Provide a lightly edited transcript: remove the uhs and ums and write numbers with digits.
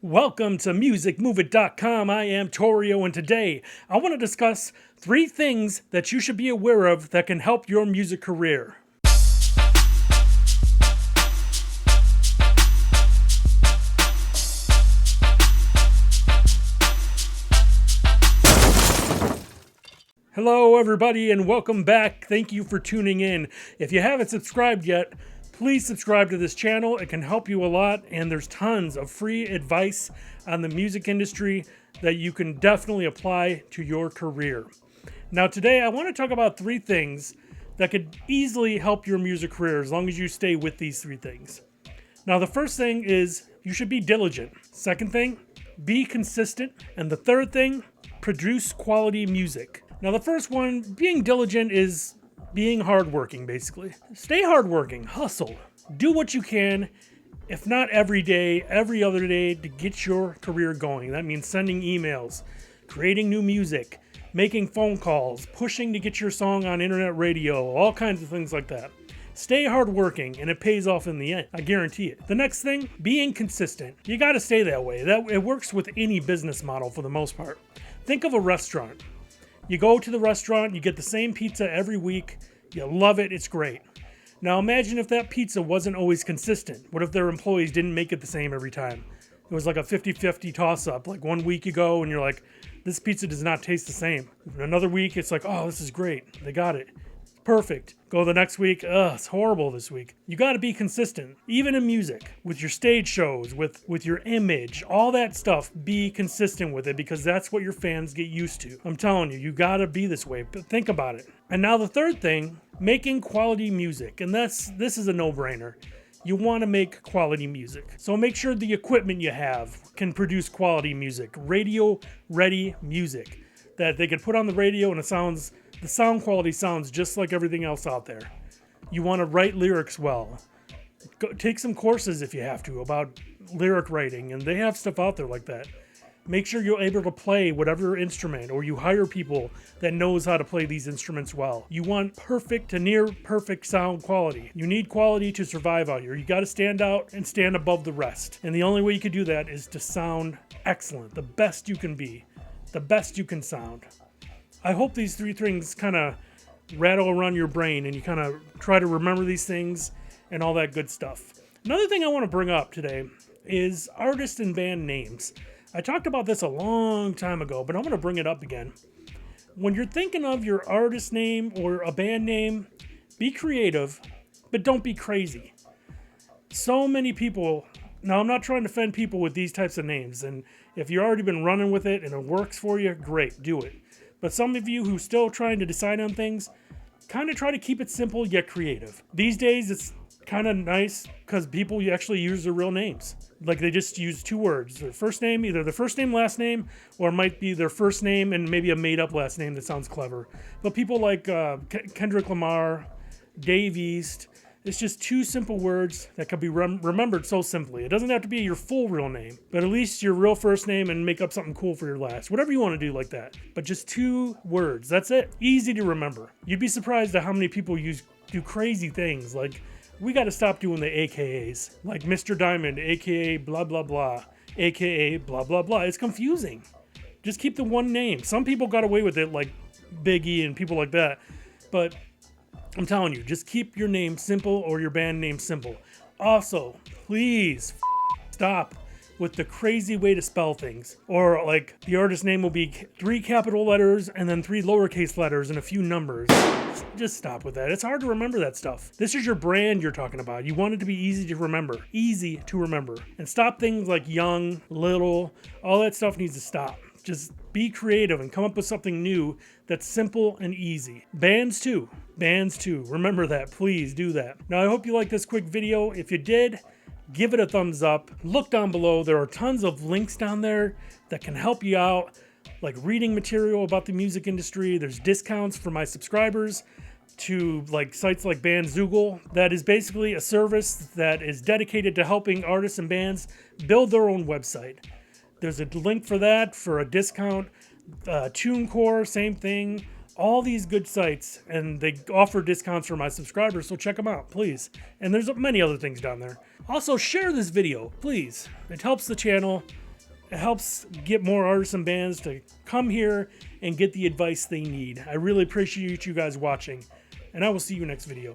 Welcome to musicmoveit.com. I am Torio, and today I want to discuss 3 things that you should be aware of that can help your music career. Hello everybody and welcome back. Thank you for tuning in. If you haven't subscribed yet, please subscribe to this channel. It can help you a lot, and there's tons of free advice on the music industry that you can definitely apply to your career. Now today I want to talk about 3 things that could easily help your music career as long as you stay with these 3 things. Now the first thing is you should be diligent. Second thing, be consistent. And the third thing, produce quality music. Now the first one, being diligent, is being hardworking, basically. Stay hardworking, hustle, do what you can, if not every day, every other day, to get your career going. That means sending emails, creating new music, making phone calls, pushing to get your song on internet radio, all kinds of things like that. Stay hardworking, and it pays off in the end. I guarantee it. The next thing, being consistent. You gotta stay that way. It works with any business model for the most part. Think of a restaurant. You go to the restaurant, you get the same pizza every week, you love it, it's great. Now imagine if that pizza wasn't always consistent. What if their employees didn't make it the same every time? It was like a 50-50 toss-up. Like one week you go and you're like, this pizza does not taste the same. And another week it's like, oh, this is great, they got it. Perfect. Go the next week, it's horrible this week. You gotta be consistent. Even in music, with your stage shows, with your image, all that stuff, be consistent with it because that's what your fans get used to. I'm telling you, you gotta be this way, but think about it. And now the third thing, making quality music. And this is a no-brainer. You wanna make quality music. So make sure the equipment you have can produce quality music. Radio-ready music that they can put on the radio and the sound quality sounds just like everything else out there. You want to write lyrics well. Take some courses if you have to about lyric writing, and they have stuff out there like that. Make sure you're able to play whatever instrument, or you hire people that knows how to play these instruments well. You want perfect to near perfect sound quality. You need quality to survive out here. You got to stand out and stand above the rest. And the only way you can do that is to sound excellent, the best you can be, the best you can sound. I hope these 3 things kind of rattle around your brain and you kind of try to remember these things and all that good stuff. Another thing I want to bring up today is artist and band names. I talked about this a long time ago, but I'm going to bring it up again. When you're thinking of your artist name or a band name, be creative, but don't be crazy. So many people, now I'm not trying to offend people with these types of names, and if you've already been running with it and it works for you, great, do it. But some of you who are still trying to decide on things, kind of try to keep it simple yet creative. These days, it's kind of nice because people actually use their real names. Like they just use 2 words. Their first name, either their first name, last name, or it might be their first name and maybe a made-up last name that sounds clever. But people like Kendrick Lamar, Dave East, it's just 2 simple words that can be remembered so simply. It doesn't have to be your full real name, but at least your real first name and make up something cool for your last. Whatever you want to do like that. But just 2 words. That's it. Easy to remember. You'd be surprised at how many people do crazy things. Like, we got to stop doing the AKAs. Like Mr. Diamond, AKA blah, blah, blah. AKA blah, blah, blah. It's confusing. Just keep the one name. Some people got away with it, like Biggie and people like that. But I'm telling you, just keep your name simple or your band name simple. Also, please stop with the crazy way to spell things. Or like the artist name will be 3 capital letters and then 3 lowercase letters and a few numbers. Just stop with that. It's hard to remember that stuff. This is your brand you're talking about. You want it to be easy to remember. Easy to remember. And stop things like young, little, all that stuff needs to stop. Just be creative and come up with something new that's simple and easy. Bands too. Remember that. Please do that. Now, I hope you liked this quick video. If you did, give it a thumbs up. Look down below. There are tons of links down there that can help you out, like reading material about the music industry. There's discounts for my subscribers to like sites like Bandzoogle. That is basically a service that is dedicated to helping artists and bands build their own website. There's a link for that for a discount. TuneCore, same thing. All these good sites, and they offer discounts for my subscribers, so check them out, please. And there's many other things down there. Also, share this video, please. It helps the channel. helps get more artists and bands to come here and get the advice they need. I really appreciate you guys watching, and I will see you next video.